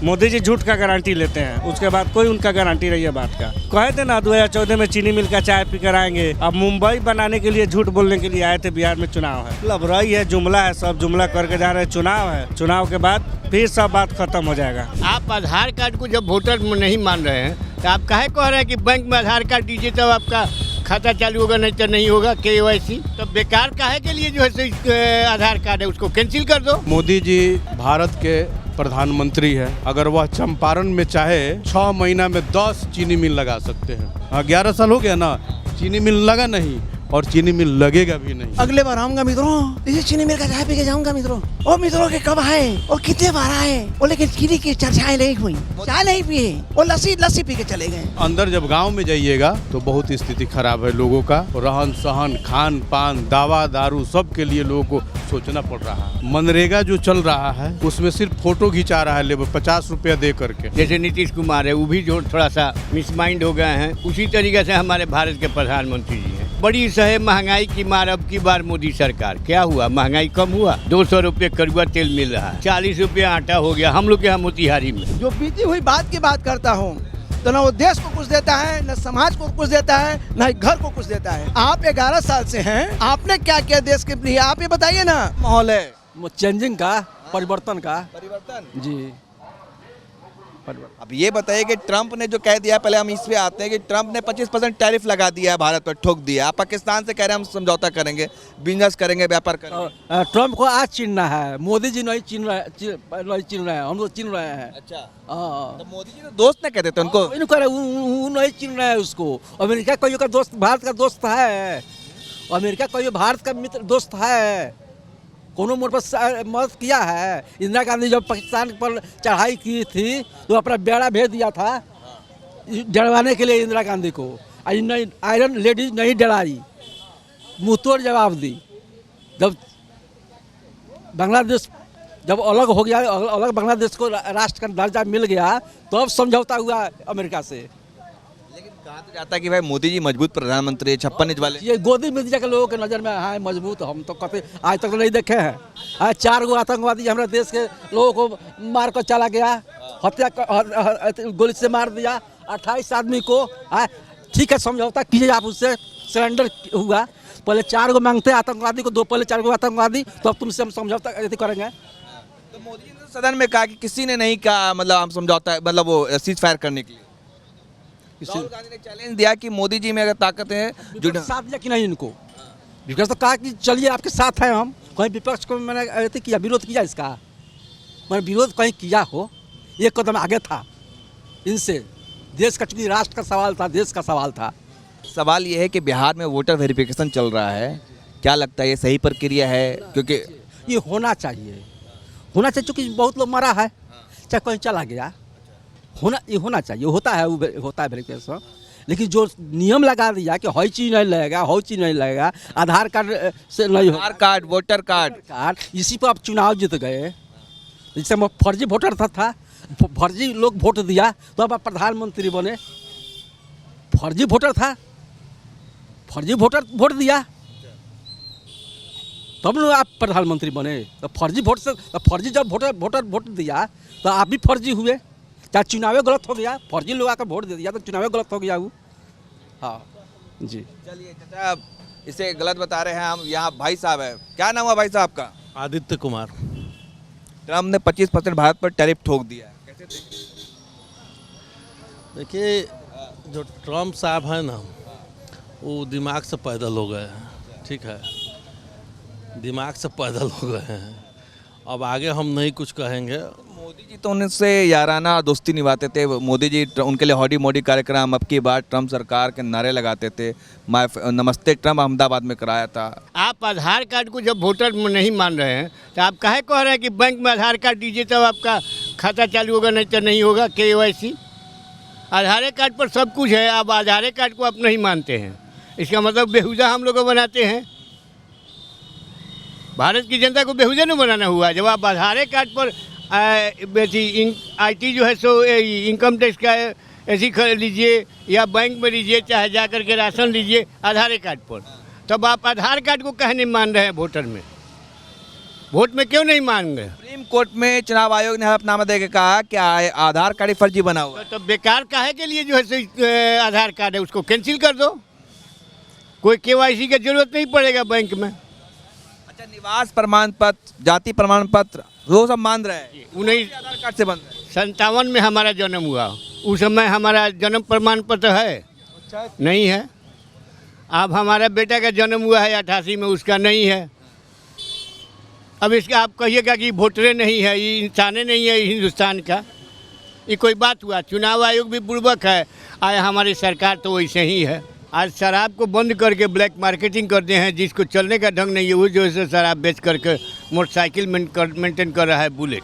मोदी जी झूठ का गारंटी लेते हैं, उसके बाद कोई उनका गारंटी नहीं है बात का। कहे थे ना 2014 में चीनी मिल का चाय पी कर आएंगे, अब मुंबई बनाने के लिए झूठ बोलने के लिए आए थे। बिहार में चुनाव है, मतलब रही है, जुमला है, सब जुमला करके जा रहे हैं। चुनाव है, चुनाव के बाद फिर सब बात खत्म हो जाएगा। आप आधार कार्ड को जब वोटर नहीं मान रहे हैं तो आप काहे कह रहे हैं कि बैंक में आधार कार्ड दीजिए तब आपका खाता चालू होगा, नहीं तो नहीं होगा KYC। तो बेकार काहे के लिए जो है आधार कार्ड है उसको कैंसिल कर दो। मोदी जी भारत के प्रधानमंत्री है, अगर वह चंपारण में चाहे 6 महीना में 10 चीनी मिल लगा सकते हैं। 11 साल हो गया ना, चीनी मिल लगा नहीं और चीनी मिल लगेगा भी नहीं। अगले बार आऊंगा मित्रों, इसी चीनी मिल का चाय पी के जाऊंगा मित्रों। ओ मित्रों के कब आए और कितने बार आए, और लेकिन चीनी की चर्चाएं नहीं हुई, चाय नहीं पिए और लस्सी पी के चले गए। अंदर जब गांव में जाइएगा तो बहुत स्थिति खराब है लोगों का। रहन सहन, खान पान, दवा दारू सब के लिए लोगों को सोचना पड़ रहा है। मनरेगा जो चल रहा है उसमें सिर्फ फोटो खिंचा रहा है लेबर 50 रुपया दे करके। जैसे नीतीश कुमार है, वो भी जो थोड़ा सा मिसमाइंड हो गए हैं, उसी तरीके से हमारे भारत के प्रधानमंत्री जी हैं। बड़ी सहे महंगाई की मार अब की बार मोदी सरकार, क्या हुआ, महंगाई कम हुआ? 200 रुपये कड़ुआ तेल मिल रहा है, 40 रुपया आटा हो गया हम लोग के यहाँ मोतिहारी में। जो बीती हुई बात की बात करता हूँ तो न वो देश को कुछ देता है, न समाज को कुछ देता है, न घर को कुछ देता है। आप 11 साल से हैं, आपने क्या किया देश के लिए, आप ये बताइए ना। माहौल है चेंजिंग का, परिवर्तन जी। अब ये बताइए कि ट्रंप ने जो कह दिया, पहले हम इस पे आते हैं कि ट्रंप ने 25% टैरिफ लगा दिया है भारत पर, ठोक दिया। आप पाकिस्तान से कह रहे हैं हम समझौता करेंगे, बिजनेस करेंगे, व्यापार करेंगे। ट्रम्प को आज चीनना है, मोदी जी नहीं चीन रहे हैं, हम लोग चीन रहे हैं। अच्छा, तो मोदी जी तो दोस्त न कहते थे उनको। नहीं चीन रहे हैं उसको। अमेरिका कोई का दोस्त, भारत का दोस्त है। अमेरिका कोई भारत का मित्र दोस्त है, कोनो मोड़ पर मदद किया है। इंदिरा गांधी जब पाकिस्तान पर चढ़ाई की थी तो अपना बेड़ा भेज दिया था डरवाने के लिए इंदिरा गांधी को। आयरन लेडीज नहीं डराई, मुंहतोड़ जवाब दी। जब बांग्लादेश जब अलग हो गया, अलग बांग्लादेश को राष्ट्र का दर्जा मिल गया तो अब समझौता हुआ अमेरिका से। लेकिन कहा तो जाता है कि भाई मोदी जी मजबूत प्रधानमंत्री है, 56 इंच वाले। ये गोदी मीडिया के लोगों के नज़र में हाँ मजबूत, हम तो कभी आज तक नहीं देखे हैं। आज 4 गो आतंकवादी हमारे देश के लोगों को मार कर चला गया, हत्या गोली से मार दिया 28 आदमी को। ठीक है, समझौता कीजिए, आप उससे सरेंडर हुआ। पहले 4 गो मांगते आतंकवादी को, पहले 4 गो आतंकवादी, तो अब तुमसे हम समझौता करेंगे। तो मोदी जी ने सदन में कहा कि किसी ने नहीं कहा, मतलब हम समझौता, मतलब वो सीज फायर करने के लिए। राहुल गांधी ने चैलेंज दिया कि मोदी जी में अगर ताकत है जो साथ दिया कि नहीं इनको। विपक्ष तो कहा कि चलिए आपके साथ हैं हम। कहीं विपक्ष को मैंने किया, विरोध किया इसका, मैंने विरोध कहीं किया हो, एक कदम आगे था इनसे। देश का, चूंकि राष्ट्र का सवाल था, देश का सवाल था। सवाल ये है कि बिहार में वोटर वेरिफिकेशन चल रहा है, क्या लगता है ये सही प्रक्रिया है? क्योंकि ये होना चाहिए, क्योंकि बहुत लोग मरा है, चाहे कहीं चला गया, ये होना चाहिए। होता है वेरिफिकेशन, लेकिन जो नियम लगा दिया कि हई चीज नहीं लगेगा, हई चीज नहीं लगेगा, आधार कार्ड से नहीं, आधार कार्ड, वोटर कार्ड, इसी पर आप चुनाव जीत गए। जैसे फर्जी वोटर था, फर्जी लोग वोट दिया तो अब आप प्रधानमंत्री बने। फर्जी वोटर था, फर्जी वोटर वोट दिया तब लोग आप प्रधानमंत्री बने। तो फर्जी वोट से, फर्जी जब वोटर वोट दिया तो आप भी फर्जी हुए। चाहे चुनाव गलत हो गया, फर्जी लोग आकर वोट दे दिया तो चुनाव गलत हो गया वो। हाँ जी। चलिए चाचा, इसे गलत बता रहे हैं हम। यहाँ भाई साहब है, क्या नाम हुआ भाई साहब का? आदित्य कुमार। ट्रम्प ने 25% भारत पर टैरिफ ठोक दिया है, कैसे देखिए, जो ट्रम्प साहब हैं ना, वो दिमाग से पैदल हो गए हैं। ठीक है, दिमाग से पैदल हो गए हैं। अब आगे हम नहीं कुछ कहेंगे। मोदी जी तो उनसे याराना दोस्ती निभाते थे। मोदी जी उनके लिए हौडी मोडी कार्यक्रम, अब की बार ट्रम्प सरकार के नारे लगाते थे। नमस्ते ट्रम्प अहमदाबाद में कराया था। आप आधार कार्ड को जब वोटर नहीं मान रहे हैं तो आप काहे कह रहे हैं कि बैंक में आधार कार्ड दीजिए तब आपका खाता चालू होगा, नहीं तो नहीं होगा KYC। आधार कार्ड पर सब कुछ है, आप आधार कार्ड को आप नहीं मानते हैं, इसका मतलब बेहुदा हम लोग को बनाते हैं। भारत की जनता को बेहुदा नहीं बनाना हुआ। जब आप आधार कार्ड पर IT जो है सो इनकम टैक्स का ऐसी लीजिए या बैंक में लीजिए, चाहे जा कर के राशन लीजिए आधार कार्ड पर, तब आप आधार कार्ड को कहे नहीं मान रहे हैं वोटर में। वोट में क्यों नहीं मांग रहे? सुप्रीम कोर्ट में चुनाव आयोग ने हलफनामा देकर कहा कि आधार कार्ड ही फर्जी बना हुआ है। तो बेकार काहे के लिए जो है आधार कार्ड है उसको कैंसिल कर दो, कोई केवाईसी की जरूरत नहीं पड़ेगा बैंक में। अच्छा, निवास प्रमाण पत्र, जाति प्रमाण पत्र वो सब मान रहे हैं, 19 आधार कार्ड से बन रहे हैं। 57 में हमारा जन्म हुआ, उस समय हमारा जन्म प्रमाण पत्र है नहीं है। अब हमारा बेटा का जन्म हुआ है 88 में, उसका नहीं है। अब इसका आप कहिएगा कि वोटरे नहीं है, ये इंसाने नहीं है हिंदुस्तान का, ये कोई बात हुआ? चुनाव आयोग भी बुर्बक है, आया हमारी सरकार तो वैसे ही है। आज शराब को बंद करके ब्लैक मार्केटिंग करते हैं, जिसको चलने का ढंग नहीं है वो जो है शराब बेच करके मोटरसाइकिल मेंटेन कर रहा है, बुलेट।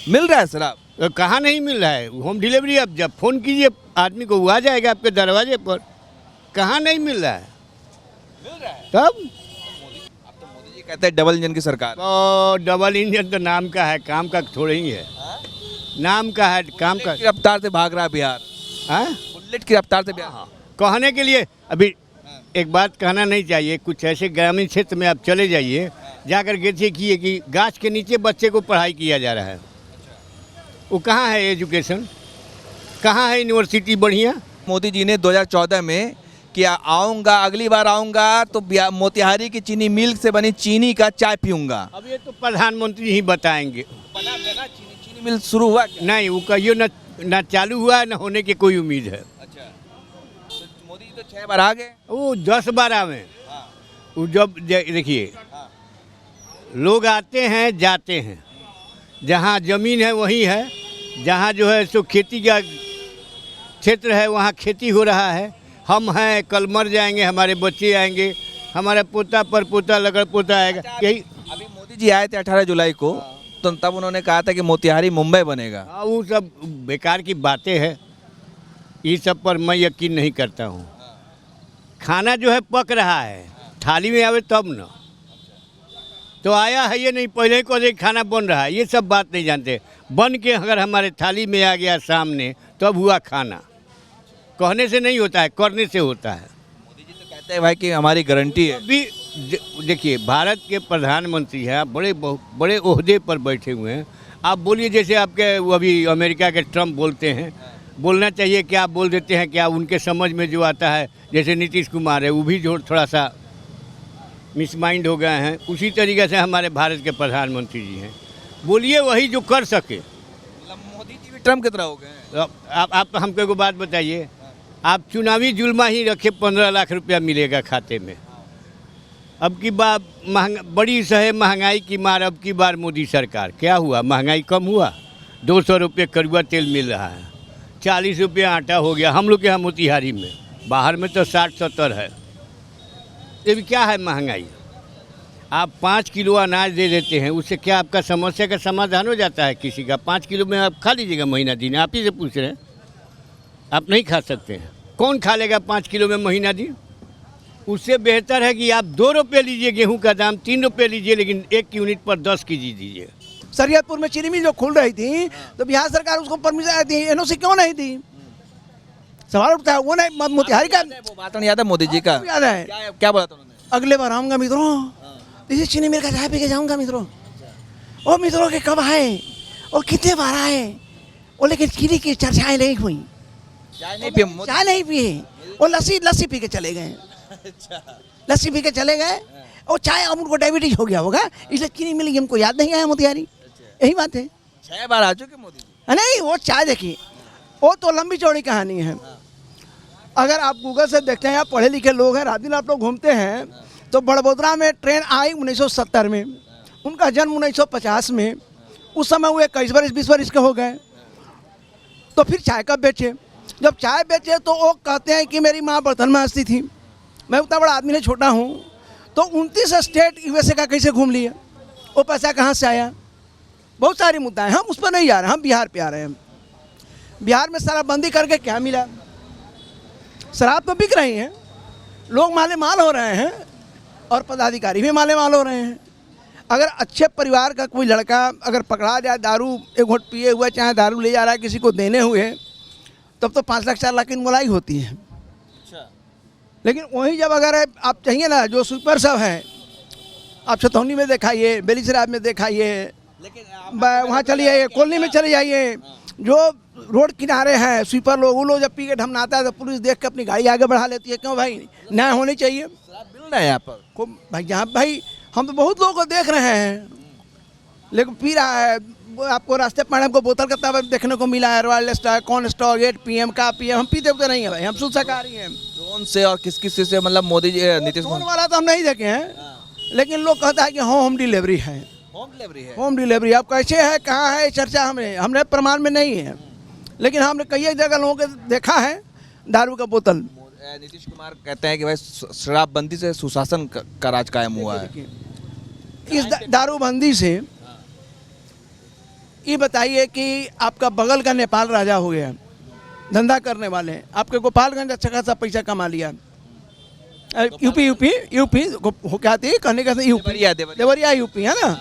मिल रहा है शराब? तो कहाँ नहीं मिल रहा है? होम डिलीवरी अब जब फ़ोन कीजिए आदमी को वो आ जाएगा आपके दरवाजे पर। कहाँ नहीं मिल रहा है? मिल रहा है। तब मोदी जी कहते हैं डबल इंजन की सरकार। डबल इंजन तो नाम का है, काम का थोड़े ही है। नाम का है, काम का। की रफ्तार से भाग रहा है बिहार, हाँ, बुलेट की रफ्तार से बिहार। कहने के लिए अभी एक बात कहना नहीं चाहिए, कुछ ऐसे ग्रामीण क्षेत्र में आप चले जाइए, जाकर के देखिए कि गाछ के नीचे बच्चे को पढ़ाई किया जा रहा है। वो कहाँ है एजुकेशन, कहाँ है यूनिवर्सिटी बढ़िया? मोदी जी ने 2014 में कि आऊँगा, अगली बार आऊँगा तो मोतिहारी की चीनी मिल से बनी चीनी का चाय पीऊँगा। अब ये तो प्रधानमंत्री ही बताएंगे। चीनी मिल शुरू हुआ क्या? नहीं, वो कहियो ना चालू हुआ है, ना होने की कोई उम्मीद है। अच्छा, तो मोदी जी तो 6 बार आ गए। वो 10 बार आवे। वो जब देखिए, लोग आते हैं जाते हैं, जहाँ ज़मीन है वही है, जहाँ जो है सो खेती का क्षेत्र है वहाँ खेती हो रहा है। हम हैं, कल मर जाएंगे, हमारे बच्चे आएंगे, हमारा पोता पर पोता लगड़ पोता आएगा। यही अभी मोदी जी आए थे 18 जुलाई को, तो तब उन्होंने कहा था कि मोतिहारी मुंबई बनेगा। हाँ, वो सब बेकार की बातें हैं, ये सब पर मैं यकीन नहीं करता हूँ। खाना जो है पक रहा है, थाली में आवे तब न तो आया है, ये नहीं पहले ही को खाना बन रहा है, ये सब बात नहीं जानते। बन के अगर हमारे थाली में आ गया सामने तब हुआ खाना। कहने से नहीं होता है, करने से होता है। मोदी जी तो कहते हैं भाई कि हमारी गारंटी है। अभी देखिए, भारत के प्रधानमंत्री हैं, बड़े ओहदे पर बैठे हुए हैं। आप बोलिए, जैसे आपके वो अभी अमेरिका के ट्रम्प बोलते हैं, बोलना चाहिए क्या बोल देते हैं, क्या उनके समझ में जो आता है। जैसे नीतीश कुमार है, वो भी जो थोड़ा सा मिसमाइंड हो गए हैं, उसी तरीके से हमारे भारत के प्रधानमंत्री जी हैं। बोलिए वही जो कर सके। मोदी जी भी ट्रम्प की तरह हो गए हैं। आप हमको एक बात बताइए, आप चुनावी जुल्मा ही रखे 15 लाख रुपया मिलेगा खाते में। अब की बार बड़ी सहे महंगाई की मार, अब की बार मोदी सरकार क्या हुआ? महंगाई कम हुआ? 200 रुपये कड़ुआ तेल मिल रहा है, 40 रुपये आटा हो गया हम लोग के यहाँ मोतिहारी में। बाहर में तो 60-70 है। ये भी क्या है महंगाई? आप 5 किलो अनाज दे देते हैं, उससे क्या आपका समस्या का समाधान हो जाता है? किसी का 5 किलो में आप खा लीजिएगा महीना दिन? आप ही से पूछ रहे हैं, आप नहीं खा सकते हैं। कौन खा लेगा 5 किलो में महीना दिन? उससे बेहतर है कि आप 2 रुपये लीजिए गेहूं का दाम, 3 रुपये लीजिए, लेकिन 1 यूनिट पर 10 केजी दीजिए। सरियतपुर में चीनी मिल जो खुल रही थी तो बिहार सरकार उसको परमिशन दी, एनओसी क्यों नहीं दी? सवाल उठता है। वो नहीं, मोतिहारी का वो भाषण याद है मोदी जी का? याद है। क्या बोला था उन्होंने? अगले बार आऊँगा मित्रों, इसी चीनी मिल का चाय पी के जाऊँगा मित्रों। ओ मित्रों के कब आए और कितने बार आए, वो लेकिन चीनी की चर्चाएँ नहीं हुई, चाय नहीं पिए, चाय नहीं पिए, वो लस्सी पी के चले गए। लस्सी पी के चले गए और चाय, अब उनको डायबिटीज हो गया होगा, इसलिए चीनी मिल हमको याद नहीं आया मोतिहारी। यही बात है। 6 बार आ चुके मोदी जी। नहीं, वो चाय देखिए, वो तो लंबी चौड़ी कहानी है। अगर आप गूगल से देखते हैं, आप पढ़े लिखे लोग हैं, रात दिन आप लोग घूमते हैं, तो बड़बोदरा में ट्रेन आई 1970 में, उनका जन्म 1950 में। उस समय वो 21 वर्ष 20 वर्ष के हो गए। तो फिर चाय कब बेचे? जब चाय बेचे तो वो कहते हैं कि मेरी माँ बर्तन में हंसती थी, मैं उतना बड़ा आदमी नहीं, छोटा हूँ। तो 29 स्टेट यूएसए का कैसे घूम लिया? वो पैसा कहाँ से आया? बहुत सारी मुद्दा है, हम उस पर नहीं जा रहे, हम बिहार पे आ रहे हैं। बिहार में शराबबंदी करके क्या मिला? शराब तो बिक रही है, लोग माले माल हो रहे हैं और पदाधिकारी भी माले माल हो रहे हैं। अगर अच्छे परिवार का कोई लड़का अगर पकड़ा जाए दारू एक घोट पिए हुए, चाहे दारू ले जा रहा है किसी को देने हुए, तब तो 5 लाख 4 लाख की मुलाई होती है। लेकिन वहीं जब अगर आप चाहिए ना, जो सुपर सब है आप छतौनी में दिखाइए, बेलीसराय में दिखाइए, लेकिन वहाँ चले जाइए, कॉलोनी में चले जाइए, जो रोड किनारे हैं स्वीपर लोग, वो लोग जब पी के ढमनाता है तो पुलिस देख के अपनी गाड़ी आगे बढ़ा लेती है। क्यों भाई, न्याय होनी चाहिए। शराब मिल रहा है यहाँ पर? भाई यहाँ भाई हम तो बहुत लोगों को देख रहे हैं, लेकिन पी रहा है। आपको रास्ते पर हमको बोतल का तब देखने को मिला है, royal star, corn star, 8 PM का PM। हम पीते तो नहीं है भाई, हम शुद्ध शाकाहारी हैं। ड्रोन से और किस किस से मतलब मोदी जी नीतीश फोन वाला तो हम नहीं देखे हैं, लेकिन लोग कहता है कि होम डिलीवरी है। होम डिलीवरी है? होम डिलीवरी अब कैसे है, कहाँ है, चर्चा हमने प्रमाण में नहीं है, लेकिन हमने कई जगह लोगों के देखा है दारू का बोतल। नीतीश कुमार कहते हैं कि भाई शराबबंदी से सुशासन का राज कायम हुआ है। इस दारूबंदी से ये बताइए कि आपका बगल का नेपाल राजा हो गया, धंधा करने वाले, आपके गोपालगंज अच्छा खासा पैसा कमा लिया। यूपी हो क्या थी कहने का, यूपी देवरिया यूपी है ना,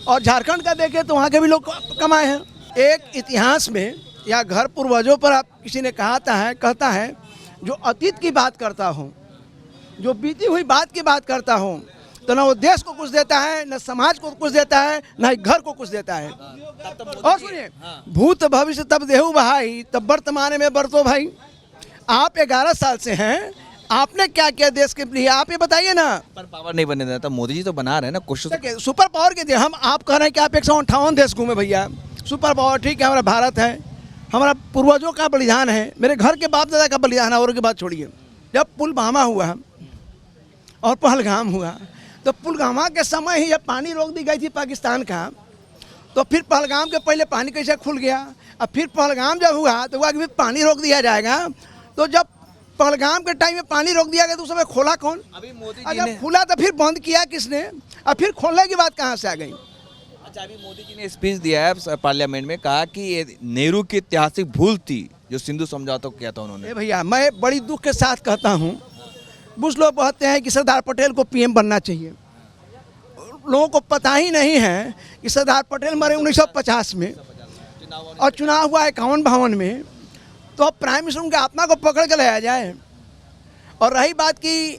और झारखंड का देखें तो वहाँ के भी लोग कमाए हैं। एक इतिहास में या घर पूर्वजों पर आप किसी ने कहता है जो अतीत की बात करता हो, जो बीती हुई बात की बात करता हो, तो ना वो देश को कुछ देता है, न समाज को कुछ देता है, न ही घर को कुछ देता है। और सुनिए, भूत भविष्य तब देहु भाई, तब वर्तमान में बरतो भाई। आप 11 साल से हैं, आपने क्या किया देश के लिए, आप ये बताइए ना। सुपर पावर नहीं बनने देता, मोदी जी तो बना रहे हैं ना कोशिश। सुपर पावर के हम आप कह रहे हैं कि आप 158 देश घूमे भैया। सुपर पावर ठीक है, हमारा भारत है, हमारा पूर्वजों का बलिदान है, मेरे घर के बाप दादा का बलिदान है। और की बात छोड़िए, जब पुलवामा हुआ और पहलगाम हुआ, तो पुलवामा के समय ही जब पानी रोक दी गई थी पाकिस्तान का, तो फिर पहलगाम के पहले पानी कैसे खुल गया, और फिर पहलगाम जब हुआ तो हुआ कि पानी रोक दिया जाएगा। तो जब पहलगाम के टाइम में पानी रोक दिया गया तो उस समय खोला कौन? अभी मोदी जी अगर ने खुला तो फिर बंद किया किसने, और फिर खोलने की बात कहाँ से आ गई? अच्छा, अभी मोदी जी ने स्पीच दिया है पार्लियामेंट में, कहा कि ये नेहरू की ऐतिहासिक भूल थी जो सिंधु समझौता किया था उन्होंने। भैया मैं बड़ी दुख के साथ कहता हूँ, कुछ लोग कहते हैं कि सरदार पटेल को PM बनना चाहिए। लोगों को पता ही नहीं है कि सरदार पटेल मरे 1950 में और चुनाव हुआ 51-52 में, तो अब प्राइम मिनिस्टर उनके आत्मा को पकड़ के लाया जाए। और रही बात कि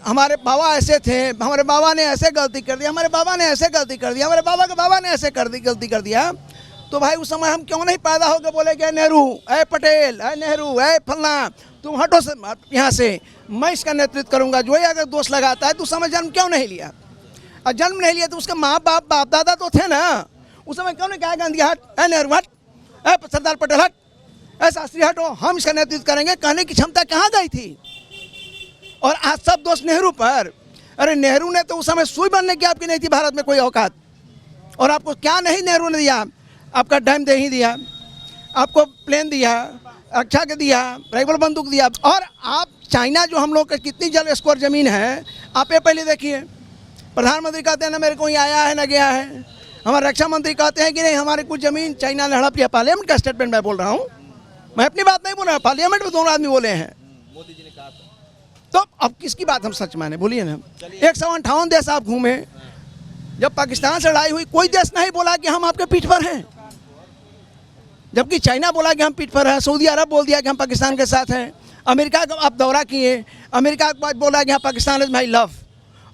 हमारे बाबा ऐसे थे, हमारे बाबा ने ऐसे गलती कर दिया, हमारे बाबा ने ऐसे गलती कर दिया, हमारे बाबा के बाबा ने ऐसे गलती कर दिया, तो भाई उस समय हम क्यों नहीं पैदा होकर बोले कि नेहरू, ऐ पटेल, ऐ नेहरू, ऐ फलना, तुम हटो से यहाँ से, मैं इसका नेतृत्व करूँगा। जो ही अगर दोष लगाता है तो उस समय जन्म क्यों नहीं लिया? और जन्म नहीं लिया तो उसके माँ बाप दादा तो थे ना, उस समय क्यों नहीं कहा गांधी हट, ऐ नेहरू हट, ऐ सरदार पटेल हट, ऐ शास्त्री हटो, हम इसका नेतृत्व करेंगे, कहने की क्षमता कहाँ गई थी? और आज सब दोष नेहरू पर। अरे नेहरू ने तो उस समय सुई बनने की आपकी नहीं थी भारत में कोई औकात, और आपको क्या नहीं नेहरू ने दिया? आपका डैम दे ही दिया, आपको प्लेन दिया, रक्षा के दिया, राइफल बंदूक दिया। और आप चाइना जो हम लोग का कितनी जल स्क्वायर ज़मीन है, आप ये पहले देखिए। प्रधानमंत्री कहते हैं ना मेरे को यहाँ आया है ना गया है, हमारे रक्षा मंत्री कहते हैं कि नहीं हमारे कुछ ज़मीन चाइना ने हड़प लिया। पार्लियामेंट का स्टेटमेंट मैं बोल रहा हूँ, मैं अपनी बात नहीं बोल रहा, पार्लियामेंट में दोनों आदमी बोले हैं। मोदी जी ने कहा था। तो अब किसकी बात हम सच माने, बोलिए ना। 158 देश आप घूमे, जब पाकिस्तान से लड़ाई हुई कोई देश नहीं बोला कि हम आपके पीठ पर हैं, जबकि चाइना बोला कि हम पीठ पर हैं, सऊदी अरब बोल दिया कि हम पाकिस्तान के साथ हैं, अमेरिका का आप दौरा किए, अमेरिका के बाद बोला कि हाँ पाकिस्तान इज माई लव,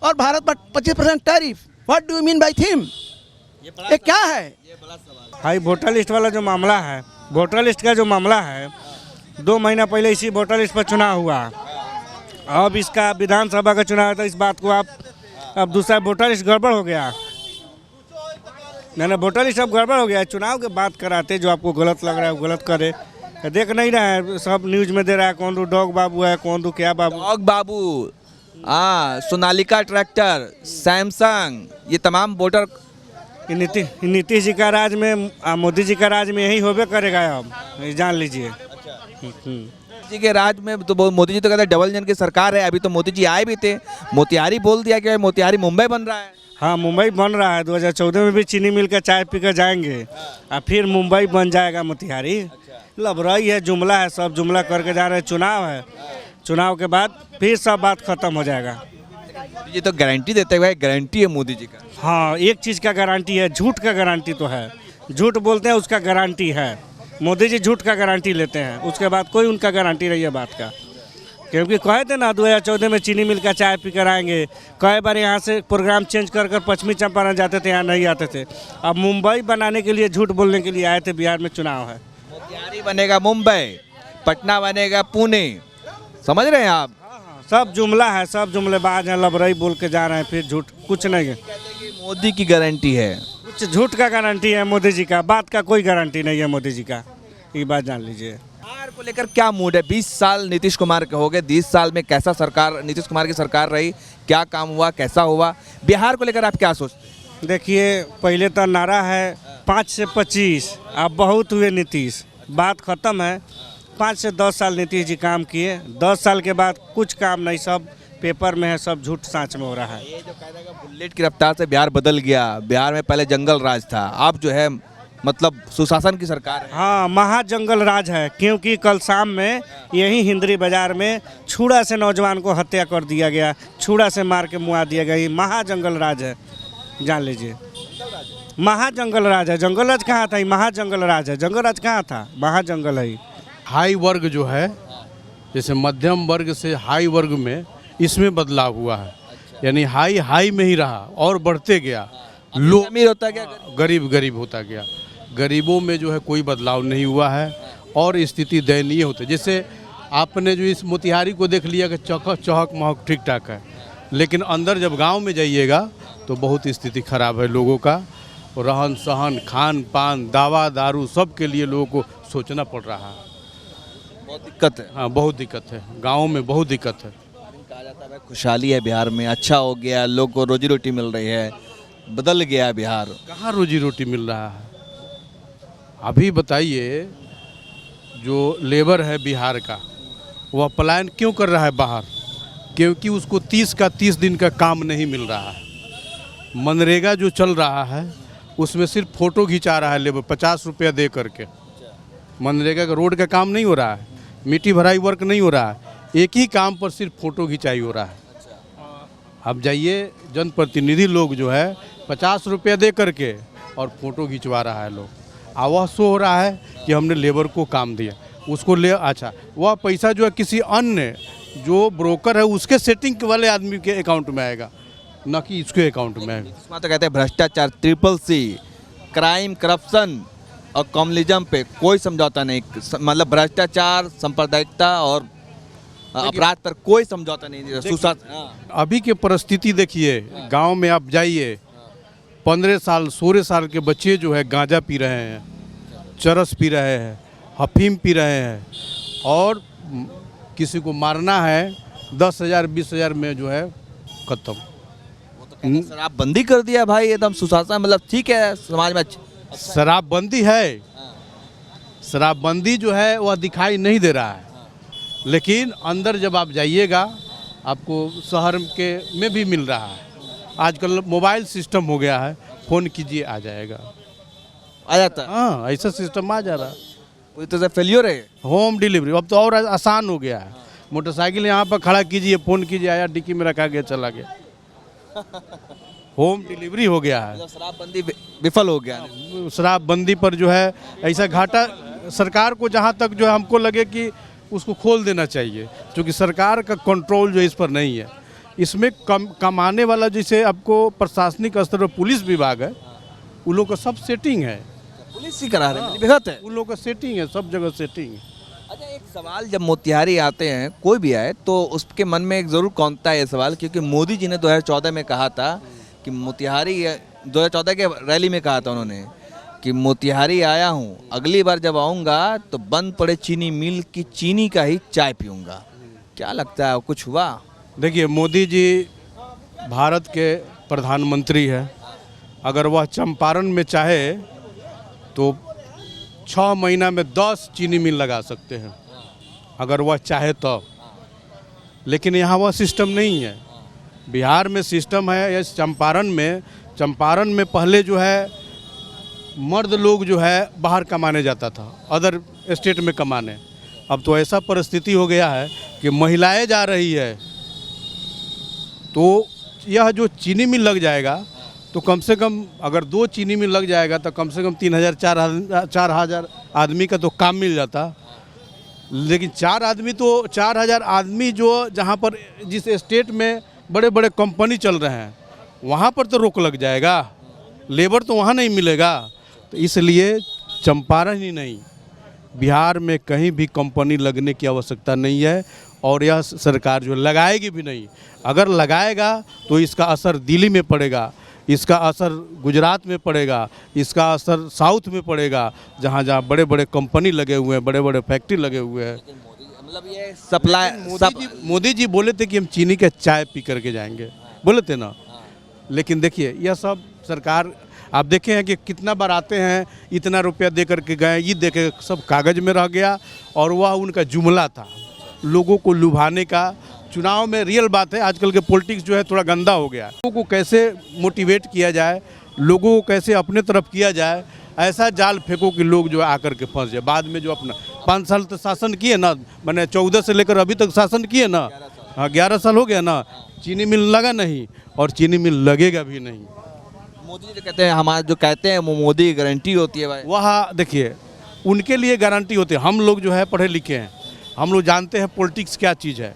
और भारत पर 25% tariff. What do you mean by theme? ये क्या है? भाई वोटर लिस्ट वाला जो मामला है, वोटर लिस्ट का जो मामला है, 2 महीना पहले इसी वोटर लिस्ट पर चुनाव हुआ, अब इसका विधानसभा का चुनाव है, तो इस बात को आप अब दूसरा वोटर लिस्ट गड़बड़ हो गया, मैंने वोटर लिस्ट अब गड़बड़ हो गया। चुनाव के बात कराते जो आपको गलत लग रहा है वो गलत करे, देख नहीं रहा है, सब न्यूज में दे रहा है, कौन दो डॉग बाबू है, कौन दो क्या बाबू, डॉग बाबू, हाँ, सोनालिका ट्रैक्टर, सैमसंग, ये तमाम वोटर नीतीश जी का राज में, मोदी जी का राज में यही होबे करेगा, अब जान लीजिए। जी के राज में तो मोदी जी तो कहते हैं डबल इंजन की सरकार है। अभी तो मोदी जी आए भी थे, मोतिहारी बोल दिया कि मोतिहारी मुंबई बन रहा है। हाँ, मुंबई बन रहा है, 2014 में भी चीनी मिल कर चाय पी कर जाएंगे, और फिर मुंबई बन जाएगा मोतिहारी। लबराई है, जुमला है, सब जुमला करके जा रहे हैं। चुनाव है, चुनाव के बाद फिर सब बात खत्म हो जाएगा। ये तो गारंटी देते हुए, गारंटी है मोदी जी का। हाँ, एक चीज़ का गारंटी है, झूठ का गारंटी तो है, झूठ बोलते हैं उसका गारंटी है। मोदी जी झूठ का गारंटी लेते हैं, उसके बाद कोई उनका गारंटी नहीं है बात का क्योंकि कहे थे ना 2014 में चीनी मिल का चाय पी कर आएंगे। कई बार यहाँ से प्रोग्राम चेंज कर कर पश्चिमी चंपारण जाते थे, यहाँ नहीं आते थे। अब मुंबई बनाने के लिए, झूठ बोलने के लिए आए थे। बिहार में चुनाव है, मोतिहारी बनेगा मुंबई, पटना बनेगा पुणे, समझ रहे हैं आप? सब जुमला है, सब जुमलेबाज हैं, लबरई बोल के जा रहे हैं, फिर झूठ, कुछ नहीं है। मोदी की गारंटी है, कुछ झूठ का गारंटी है मोदी जी का, बात का कोई गारंटी नहीं है मोदी जी का, ये बात जान लीजिए। बिहार को लेकर क्या मूड है? 20 साल नीतीश कुमार के हो गए, 20 साल में कैसा सरकार, नीतीश कुमार की सरकार रही, क्या काम हुआ, कैसा हुआ? बिहार को लेकर आप क्या सोचते हैं? देखिए, पहले तो नारा है 5 से 25, अब बहुत हुए नीतीश, बात खत्म है। 5 से 10 साल नीतीश जी काम किए, 10 साल के बाद कुछ काम नहीं, सब पेपर में है, सब झूठ सांच में हो रहा है। ये जो कहता है कि बुलेट की रफ्तार से बिहार बदल गया, बिहार में पहले जंगल राज था, अब जो है मतलब सुशासन की सरकार है। हाँ, महाजंगल राज है, क्योंकि कल शाम में यही हिंदरी बाजार में छुरा से नौजवान को हत्या कर दिया गया, छुरा से मार के मुआ दिया गया। ये महाजंगल राज है, जान लीजिए। महाजंगल राज है, जंगल राज कहाँ था? ये महाजंगल राज है, जंगल राज कहाँ था? महाजंगल है। हाई वर्ग जो है, जैसे मध्यम वर्ग से हाई वर्ग में इसमें बदलाव हुआ है। यानी हाई हाई में ही रहा और बढ़ते गया, लोग अमीर होता गया, गरीब गरीब होता गया। गरीबों में जो है कोई बदलाव नहीं हुआ है और स्थिति दयनीय होती। जैसे आपने जो इस मोतिहारी को देख लिया कि चहक महक ठीक ठाक है, लेकिन अंदर जब गांव में जाइएगा तो बहुत स्थिति खराब है लोगों का। रहन सहन, खान पान, दवा दारू, सब के लिए लोगों को सोचना पड़ रहा है। बहुत दिक्कत है। हाँ, बहुत दिक्कत है, गाँव में बहुत दिक्कत है। कहा जाता है खुशहाली है बिहार में, अच्छा हो गया, लोग को रोजी रोटी मिल रही है, बदल गया बिहार। कहाँ रोजी रोटी मिल रहा है? अभी बताइए, जो लेबर है बिहार का, वह पलायन क्यों कर रहा है बाहर? क्योंकि उसको 30 दिन का काम नहीं मिल रहा है। मनरेगा जो चल रहा है उसमें सिर्फ फ़ोटो खिंचा रहा है लेबर, 50 रुपया दे करके। मनरेगा का रोड का काम नहीं हो रहा है, मिट्टी भराई वर्क नहीं हो रहा है, एक ही काम पर सिर्फ फ़ोटो खिंचाई हो रहा है। अब जाइए, जनप्रतिनिधि लोग जो है 50 रुपया दे करके और फ़ोटो खिंचवा रहा है लोग, और वह शो हो रहा है कि हमने लेबर को काम दिया, उसको ले। अच्छा, वह पैसा जो है किसी अन्य जो ब्रोकर है उसके सेटिंग वाले आदमी के अकाउंट में आएगा, न कि इसके अकाउंट में आएगा। इसमें तो कहते हैं भ्रष्टाचार, CCC, क्राइम, करप्शन और कम्युनिज्म पे कोई समझौता नहीं। मतलब भ्रष्टाचार, सांप्रदायिकता और अपराध पर कोई समझौता नहीं। सुशासन अभी की परिस्थिति देखिए, गांव में आप जाइए, 15 साल 16 साल के बच्चे जो है गांजा पी रहे हैं, चरस पी रहे हैं, अफीम पी रहे हैं, और किसी को मारना है 10,000 20,000 में जो है खत्म। शराबबंदी कर दिया भाई, एकदम सुशासन, मतलब ठीक है समाज में। शराबबंदी है, शराबबंदी जो है वह दिखाई नहीं दे रहा है, लेकिन अंदर जब आप जाइएगा आपको शहर के में भी मिल रहा है। आजकल मोबाइल सिस्टम हो गया है, फ़ोन कीजिए आ जाएगा, आ जाता है। हाँ, ऐसा सिस्टम आ जा रहा है। पूरी तरह से फेलियर है। होम डिलीवरी अब तो और आसान हो गया है। मोटरसाइकिल यहाँ पर खड़ा कीजिए, फ़ोन कीजिए, आया, डिक्की में रखा गया, चला गया। होम डिलीवरी हो गया है। शराबबंदी विफल हो गया। शराबबंदी पर जो है ऐसा घाटा सरकार को, जहाँ तक जो है हमको लगे कि उसको खोल देना चाहिए, क्योंकि सरकार का कंट्रोल जो इस पर नहीं है। इसमें कमाने वाला, जैसे आपको प्रशासनिक स्तर पर पुलिस विभाग है, उन लोग का सब सेटिंग है, पुलिस ही करा रहे हैं, है। उन लोग का सेटिंग है, सब जगह सेटिंग है। अच्छा, एक सवाल, जब मोतिहारी आते हैं कोई भी आए तो उसके मन में एक ज़रूर कौंधता है ये सवाल, क्योंकि मोदी जी ने 2014 में कहा था कि मोतिहारी, 2014 के रैली में कहा था उन्होंने कि मोतिहारी आया हूँ, अगली बार जब आऊँगा तो बंद पड़े चीनी मिल की चीनी का ही चाय पीऊँगा। क्या लगता है, कुछ हुआ? देखिए, मोदी जी भारत के प्रधानमंत्री है। अगर वह चंपारण में चाहे तो 6 महीना में 10 चीनी मिल लगा सकते हैं, अगर वह चाहे तो। लेकिन यहाँ वह सिस्टम नहीं है। बिहार में सिस्टम है, या चंपारण में पहले जो है मर्द लोग जो है बाहर कमाने जाता था, अदर स्टेट में कमाने। अब तो ऐसा परिस्थिति हो गया है कि महिलाएं जा रही है। तो यह जो चीनी मिल लग जाएगा तो कम से कम, अगर 2 चीनी मिल लग जाएगा तो कम से कम 3,000 4,000 आदमी का तो काम मिल जाता। लेकिन 4 आदमी तो 4000 आदमी जो जहाँ पर जिस स्टेट में बड़े बड़े कंपनी चल रहे हैं वहाँ पर तो रोक लग जाएगा, लेबर तो वहाँ नहीं मिलेगा। तो इसलिए चंपारण ही नहीं, बिहार में कहीं भी कंपनी लगने की आवश्यकता नहीं है और यह सरकार जो लगाएगी भी नहीं। अगर लगाएगा तो इसका असर दिल्ली में पड़ेगा, इसका असर गुजरात में पड़ेगा, इसका असर साउथ में पड़ेगा, जहाँ जहाँ बड़े बड़े कंपनी लगे हुए हैं, बड़े बड़े फैक्ट्री लगे हुए हैं। मतलब ये सप्लाई मोदी जी बोले थे कि हम चीनी का चाय पी करके जाएंगे, बोले थे ना। लेकिन देखिए यह सब सरकार, आप देखे हैं कि कितना बार आते हैं, इतना रुपया दे करके गए, ये देखे सब कागज़ में रह गया और वह उनका जुमला था लोगों को लुभाने का। चुनाव में रियल बात है, आजकल के पॉलिटिक्स जो है थोड़ा गंदा हो गया। लोगों को कैसे मोटिवेट किया जाए, लोगों को कैसे अपने तरफ किया जाए, ऐसा जाल फेंको कि लोग जो है आकर के फंस जाए। बाद में जो अपना 5 साल तो शासन किए ना, मैंने 14 से लेकर अभी तक शासन किए ना, हाँ 11 साल हो गया ना, चीनी मिल लगा नहीं और चीनी मिल लगेगा भी नहीं। मोदी जी कहते हैं, हमारे जो कहते हैं वो मोदी की गारंटी होती है भाई। वह देखिए उनके लिए गारंटी होती है, हम लोग जो है पढ़े लिखे हैं, हम लोग जानते हैं पॉलिटिक्स क्या चीज़ है,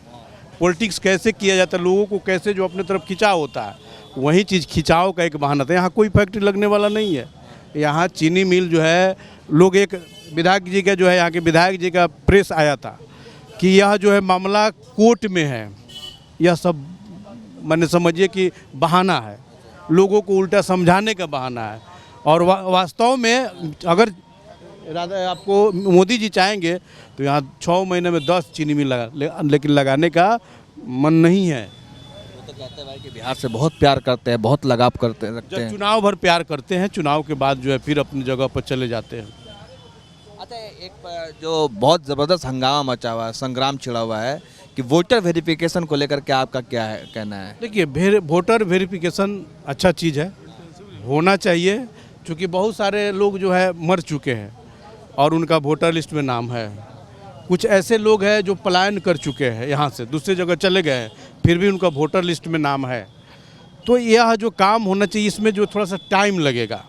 पॉलिटिक्स कैसे किया जाता है, लोगों को कैसे जो अपने तरफ खिंचाव होता है, वही चीज़ खिंचाव का एक बहाना था। यहाँ कोई फैक्ट्री लगने वाला नहीं है, यहाँ चीनी मिल जो है, लोग एक विधायक जी का जो है, यहाँ के विधायक जी का प्रेस आया था कि यह जो है मामला कोर्ट में है, यह सब मैंने समझिए कि बहाना है, लोगों को उल्टा समझाने का बहाना है। और वास्तव में अगर आपको मोदी जी चाहेंगे तो यहाँ 6 महीने में 10 चीनी मिल लगा, लेकिन लगाने का मन नहीं है। वो तो कहते हैं भाई कि बिहार से बहुत प्यार करते हैं, बहुत लगाव करते रखते जब हैं। चुनाव भर प्यार करते हैं, चुनाव के बाद जो है फिर अपनी जगह पर चले जाते हैं। अच्छा, एक जो बहुत ज़बरदस्त हंगामा मचा हुआ है, संग्राम छिड़ा हुआ है कि वोटर वेरिफिकेशन को लेकर के आपका क्या है कहना है? देखिए वोटर वेरिफिकेशन अच्छा चीज़ है, होना चाहिए, क्योंकि बहुत सारे लोग जो है मर चुके हैं और उनका वोटर लिस्ट में नाम है। कुछ ऐसे लोग हैं जो पलायन कर चुके हैं, यहाँ से दूसरी जगह चले गए हैं, फिर भी उनका वोटर लिस्ट में नाम है। तो यह जो काम होना चाहिए, इसमें जो थोड़ा सा टाइम लगेगा,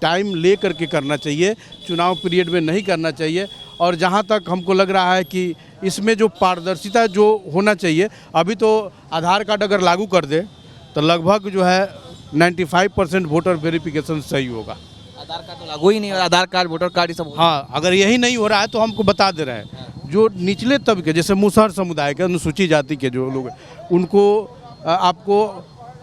टाइम ले करके करना चाहिए, चुनाव पीरियड में नहीं करना चाहिए। और जहाँ तक हमको लग रहा है कि इसमें जो पारदर्शिता जो होना चाहिए, अभी तो आधार कार्ड अगर लागू कर दे तो लगभग जो है 95% वोटर वेरिफिकेशन सही होगा। आधार कार्ड तो लागू ही नहीं हो रहा, आधार कार्ड वोटर कार्ड ये सब। हाँ, अगर यही नहीं हो रहा है तो हमको बता दे रहे हैं, जो निचले तबके जैसे मुसहर समुदाय के, अनुसूचित जाति के जो लोग हैं, उनको आपको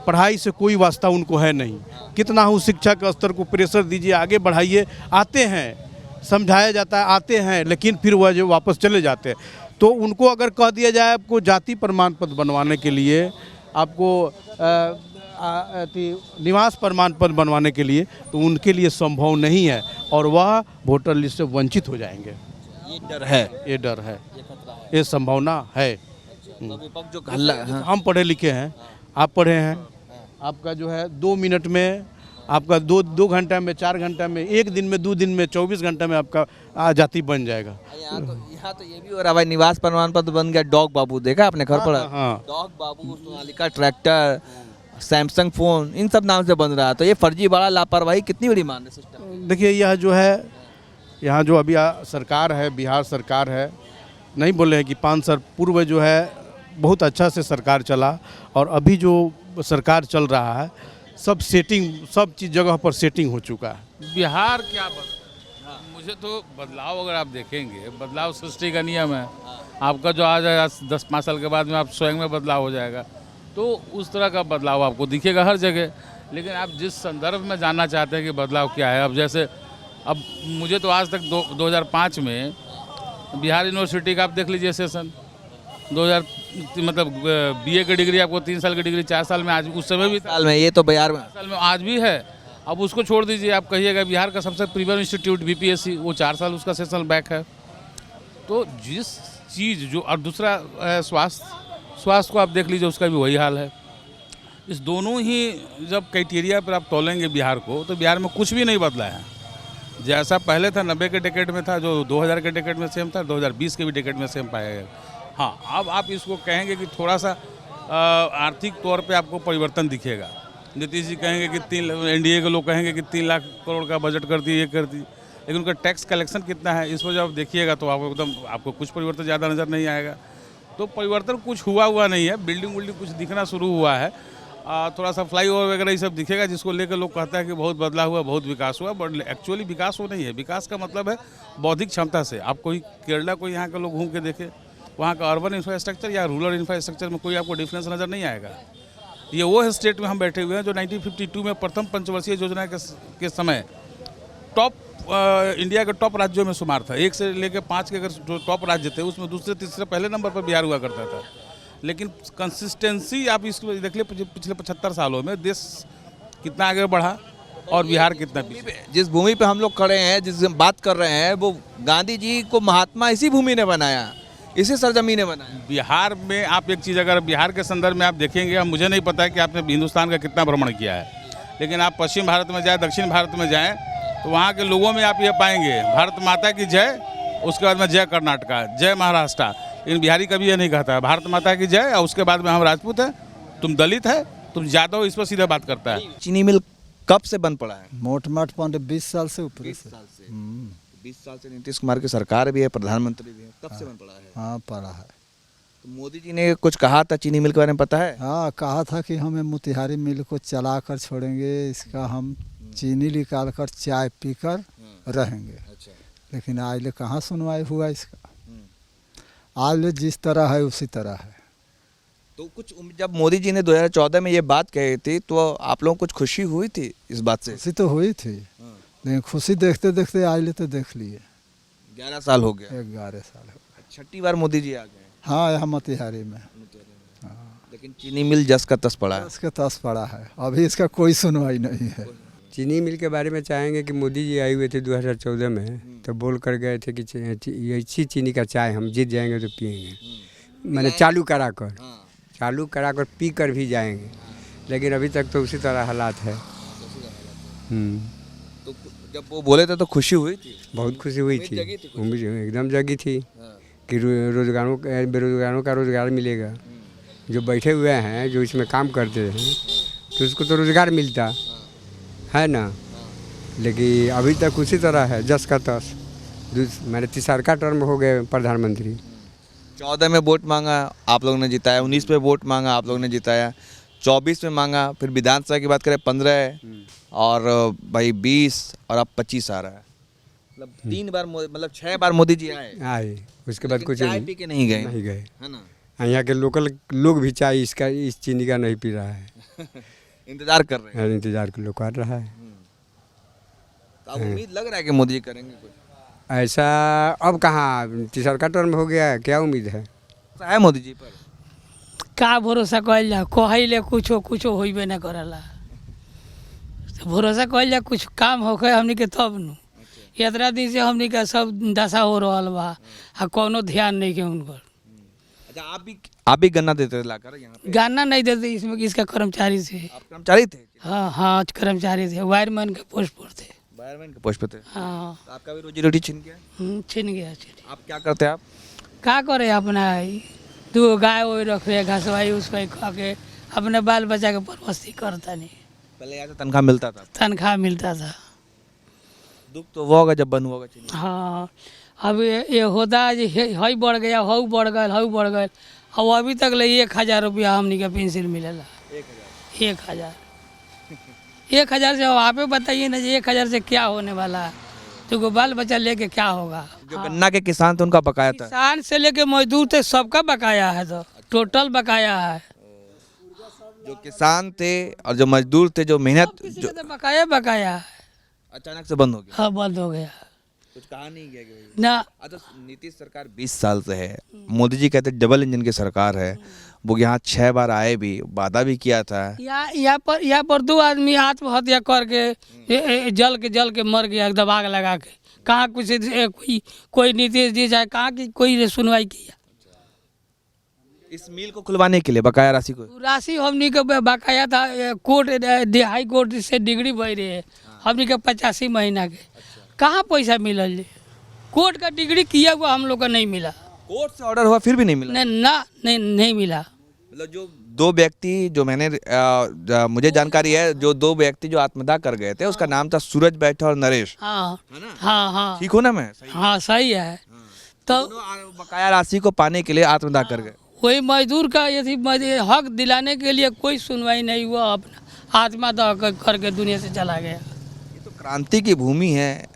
पढ़ाई से कोई वास्ता उनको है नहीं। कितना हो शिक्षा के स्तर को प्रेशर दीजिए, आगे बढ़ाइए, आते हैं, समझाया जाता है, आते हैं, लेकिन फिर वह जो वापस चले जाते हैं। तो उनको अगर कह दिया जाए आपको जाति प्रमाण पत्र बनवाने के लिए, आपको निवास प्रमाण पत्र बनवाने के लिए, तो उनके लिए संभव नहीं है और वह वोटर लिस्ट से वंचित हो जाएंगे। ये डर है, ये डर है, ये संभावना है। तो विपक्ष जो हल्ला, हाँ। हम पढ़े लिखे हैं, आप पढ़े हैं, आपका जो है 2 मिनट में, आपका 2 घंटा में, 4 घंटा में, 1 दिन में, 2 दिन में, 24 घंटा में आपका जाति बन जाएगा। यहाँ तो ये भी हो रहा है, निवास प्रमाण पत्र बन गया, डॉग बाबू देखा आपने घर पर? हाँ। डॉग बाबू, सोनालिका ट्रैक्टर, सैमसंग फोन, इन सब नाम से बन रहा है। तो ये फर्जी बड़ा लापरवाही कितनी बड़ी मान है सिस्टम? देखिए यह जो है, यहाँ जो अभी सरकार है, बिहार सरकार है, नहीं बोले हैं कि 5 साल पूर्व जो है बहुत अच्छा से सरकार चला, और अभी जो सरकार चल रहा है सब सेटिंग, सब चीज़ जगह पर सेटिंग हो चुका है। बिहार क्या मुझे तो बदलाव, अगर आप देखेंगे, बदलाव सृष्टि का नियम है। आपका जो आज 10-5 साल के बाद में आप स्वयं में बदलाव हो जाएगा, तो उस तरह का बदलाव आपको दिखेगा हर जगह। लेकिन आप जिस संदर्भ में जानना चाहते हैं कि बदलाव क्या है, अब जैसे अब मुझे तो आज तक 2005 में बिहार यूनिवर्सिटी का आप देख लीजिए सेशन, 2000 मतलब बीए की डिग्री आपको 3 साल की डिग्री 4 साल में, आज उस समय भी साल में, ये तो बिहार में साल में आज भी है। अब उसको छोड़ दीजिए, आप कहिएगा बिहार का सबसे प्रीमियर इंस्टीट्यूट बीपीएससी, वो 4 साल उसका सेशन बैक है। तो जिस चीज़ जो, और दूसरा स्वास्थ्य को आप देख लीजिए, उसका भी वही हाल है। इस दोनों ही जब क्राइटेरिया पर आप तोलेंगे बिहार को, तो बिहार में कुछ भी नहीं बदला है। जैसा पहले था 90 के डेकेड में था, जो 2000 के डेकेड में सेम था, 2020 के भी डेकेड में सेम पाया गया। हाँ, अब आप इसको कहेंगे कि थोड़ा सा आर्थिक तौर पे आपको परिवर्तन दिखेगा। नीतीश जी कहेंगे कि एनडीए के लोग कहेंगे कि 3 लाख करोड़ का बजट कर दी, ये कर दी। लेकिन उनका टैक्स कलेक्शन कितना है इस पर जब देखिएगा तो आपको एकदम आपको कुछ परिवर्तन ज़्यादा नज़र नहीं आएगा। तो परिवर्तन कुछ हुआ नहीं है, बिल्डिंग विल्डिंग कुछ दिखना शुरू हुआ है, थोड़ा सा फ्लाईओवर वगैरह ये सब दिखेगा, जिसको लेकर लोग कहते हैं कि बहुत बदलाव हुआ, बहुत विकास हुआ, बट एक्चुअली विकास वो नहीं है। विकास का मतलब है बौद्धिक क्षमता से। आप कोई केरला को यहाँ के लोग घूम के देखे, वहाँ का अर्बन इंफ्रास्ट्रक्चर या रूरल इंफ्रास्ट्रक्चर में कोई आपको डिफरेंस नज़र नहीं आएगा। ये वो स्टेट में हम बैठे हुए हैं जो 1952 में प्रथम पंचवर्षीय योजना के समय टॉप इंडिया के टॉप राज्यों में शुमार था। 1 से लेकर 5 के अगर जो टॉप राज्य थे उसमें दूसरे तीसरे पहले नंबर पर बिहार हुआ करता था। लेकिन कंसिस्टेंसी आप इसको देख ले, पिछले 75 सालों में देश कितना आगे बढ़ा और बिहार कितना पीछे। जिस भूमि पे हम लोग खड़े हैं, जिस बात कर रहे हैं, वो गांधी जी को महात्मा इसी भूमि ने बनाया, इसी सरजमी ने बनाया। बिहार में आप एक चीज़ अगर बिहार के संदर्भ में आप देखेंगे, मुझे नहीं पता है कि आपने हिंदुस्तान का कितना भ्रमण किया है, लेकिन आप पश्चिम भारत में जाए, दक्षिण भारत में जाएँ तो वहाँ के लोगों में आप ये पाएंगे भारत माता की जय, उसके बाद में जय कर्नाटका, जय महाराष्ट्र। इन बिहारी कभी ये नहीं कहता है भारत माता की जय, और उसके बाद में हम राजपूत हैं, तुम दलित है, तुम यादव, इस पर सीधा बात करता है। चीनी मिल कब से बन पड़ा है? मोट माट 20 साल से ऊपर। 20 साल से। 20 साल से नीतीश कुमार की सरकार भी है, प्रधानमंत्री भी है, कब से बन पड़ा है? हाँ पड़ा है। तो मोदी जी ने कुछ कहा था चीनी मिल के बारे में, पता है? हाँ कहा था कि हमें मोतिहारी मिल को चला कर छोड़ेंगे, इसका हम चीनी निकाल कर चाय पीकर रहेंगे। अच्छा। लेकिन आज ले कहाँ सुनवाई हुआ इसका। आज ले जिस तरह है उसी तरह है। तो कुछ जब मोदी जी ने 2014 में ये बात कही थी तो आप लोगों को कुछ खुशी हुई थी इस बात से? खुशी तो हुई थी, लेकिन खुशी देखते देखते आज ले तो देख लिए 11 साल हो गया। 11 साल हो गए। छठी बार मोदी जी आ गए। हाँ यहाँ मोतिहारी में। लेकिन चीनी मिल जस का तस पड़ा है। इसका तस पड़ा है, अभी इसका कोई सुनवाई नहीं है। चीनी मिल के बारे में चाहेंगे कि मोदी जी आए हुए थे 2014 में, तो बोल कर गए थे कि ऐसी चीनी का चाय हम जीत जाएंगे तो पिएंगे, मैंने चालू कराकर पी कर भी जाएंगे। लेकिन अभी तक तो उसी तरह हालात है। तो जब वो बोले थे तो खुशी हुई थी? बहुत खुशी हुई थी, उम्मीद एकदम जगी थी कि बेरोजगारों का रोज़गार मिलेगा। जो बैठे हुए हैं, जो इसमें काम करते हैं, तो उसको तो रोज़गार मिलता है ना। लेकिन अभी तक उसी तरह है, जस का तस। मैंने 3रा टर्म हो गए प्रधानमंत्री। 14 में वोट मांगा, आप लोगों ने जिताया। 19 में वोट मांगा, आप लोगों ने जिताया। 24 में मांगा, फिर विधानसभा की बात करें 15 है, और भाई 20, और अब 25 आ रहा है। मतलब 3 बार, मतलब 6 बार मोदी जी आए। उसके बाद कुछ चाय पी के नहीं गए, है ना। यहाँ के लोकल लोग भी चाय इस चीनी का नहीं पी रहा है। इंतजार कर रहे हैं। इंतजार के लोग कर रहा है। तो अब उम्मीद लग रहा है कि मोदी जी करेंगे कुछ ऐसा। अब कहाँ 3रा टर्म हो गया है, क्या उम्मीद है मोदी जी पर? का भरोसा कइल जा, कहले कुछो होइबे ना करला। तो भरोसा कइल जा कुछ काम होखे हमनी के तब नु। इतना दिन से हमनी का सब दशा हो रहल बा, आ कोनो ध्यान नहीं के उन पर। अच्छा, आप भी गन्ना देते थे लाकर यहाँ पे? गन्ना नहीं देते, इसमें किसका कर्मचारी थे। आप कर्मचारी थे? हाँ कर्मचारी थे, वायरमैन के पोस्ट पर थे। वायरमैन के पोस्ट पे थे? हाँ। तो आपका भी रोजी रोटी छिन गया? छिन गया। आप क्या करते हैं? आप क्या करे, अपना 2 गाय वो रख रहे, घासवाई उसको खा के अपने बाल बच्चा के परवस्ती करता नहीं। पहले यहाँ से तनख्वाह मिलता था? तनख्वाह मिलता था। दुख तो वो होगा जब बंद होगा चीनी। हाँ, अब ये होता है हई बढ़ गया, हऊ बढ़ गए, अब अभी तक ले 1000 रुपया हमनी का पेंशन मिलेला। 1000 से आप बताइए ना, 1000 से क्या होने वाला है? तो बाल बच्चा लेके क्या होगा? जो गन्ना के किसान थे उनका बकाया था? किसान से लेके मजदूर थे, सबका बकाया है। तो टोटल बकाया है। जो किसान थे और जो मजदूर थे, जो मेहनत, किसी का तो बकाया है। अचानक से बंद हो गया? हाँ, बंद हो गया। कुछ कहा नहीं गया ना। अच्छा, नीतीश सरकार 20 साल से है, मोदी जी कहते डबल इंजन की सरकार है। वो यहाँ 6 बार आए भी, वादा भी किया था। यहाँ पर 2 आदमी आत्महत्या करके जल के मर गया, एकदम आग लगा के। कहाँ कुछ कोई नीतीश जी जाए, कहाँ की कोई सुनवाई किया? इस मिल को खुलवाने के लिए बकाया राशि को? राशि हमनी के बकाया था, कोर्ट हाई कोर्ट से डिग्री बह रही है हमनी के 85 महीना के। कहाँ पैसा मिलल? कोर्ट का डिग्री किया हुआ हम लोग का नहीं मिला। कोर्ट से ऑर्डर हुआ फिर भी नहीं मिला? नहीं मिला। मतलब जो दो व्यक्ति जो मुझे जानकारी है, जो दो व्यक्ति जो आत्मदाह कर गए थे, उसका नाम था सूरज बैठा और नरेश। हाँ हाँ हाँ ठीक हो ना मैं? हाँ सही है। तो बकाया राशि को पाने के लिए आत्मदाह कर गए। वही मजदूर का यदि हक दिलाने के लिए कोई सुनवाई नहीं हुआ, अपना आत्मदाह करके दुनिया से चला गया। ये तो क्रांति की भूमि है,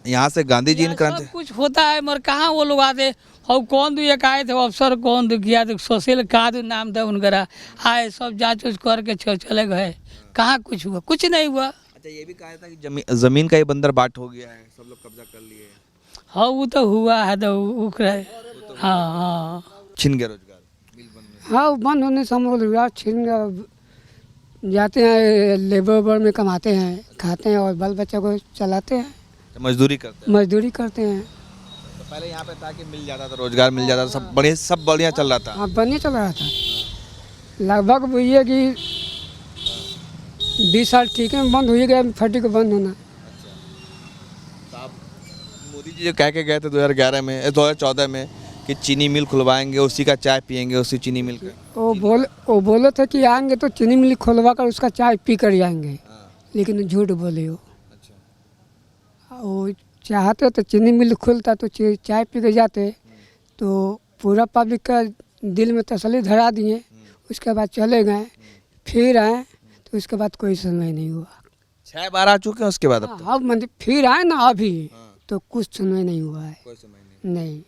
यहाँ से गांधी जी ने क्रांति। सब कुछ होता है मगर कहाँ वो लोग आते। और कौन दो एक आए थे अफसर, कौन दो किया तो सोशल का नाम था उनका, आए सब जांच उच करके चले गए। कहाँ कुछ हुआ? कुछ नहीं हुआ। अच्छा, ये भी कहा था कि जमीन का ही बंदर बाट हो गया है, सब लोग कब्जा कर लिए। हाँ वो तो हुआ है, तो हाँ हाँ छिन गया रोजगार। हाँ बंद होने से हम लोग रोजगार छिन गया, जाते हैं लेबर में कमाते हैं, खाते हैं और बाल बच्चा को चलाते हैं, मजदूरी करते हैं। तो पहले यहाँ पे था कि मिल जाता था, रोजगार मिल जाता था, सब बढ़िया चल रहा था। हाँ बढ़िया चल रहा था। लगभग ये कि 20 साल ठीक है बंद हो ही गया, फैक्ट्री को बंद होना। मोदी जी जो कह के गए थे 2014 में कि चीनी मिल खुलवाएंगे, उसी का चाय पियेंगे, उसी चीनी मिल का। वो बोले थे कि आएंगे तो चीनी मिल खुलवा कर उसका चाय पी कर जाएंगे, लेकिन झूठ बोले वो। वो चाहते तो चीनी मिल खुलता तो चाय पी के जाते, तो पूरा पब्लिक का दिल में तसल्ली धरा दिए। उसके बाद चले गए, फिर आए तो उसके बाद कोई सुनवाई नहीं हुआ। 6 बार आ चुके हैं उसके बाद अब अब फिर आए ना अभी, तो कुछ सुनवाई नहीं हुआ है। कोई सुनवाई नहीं। नहीं।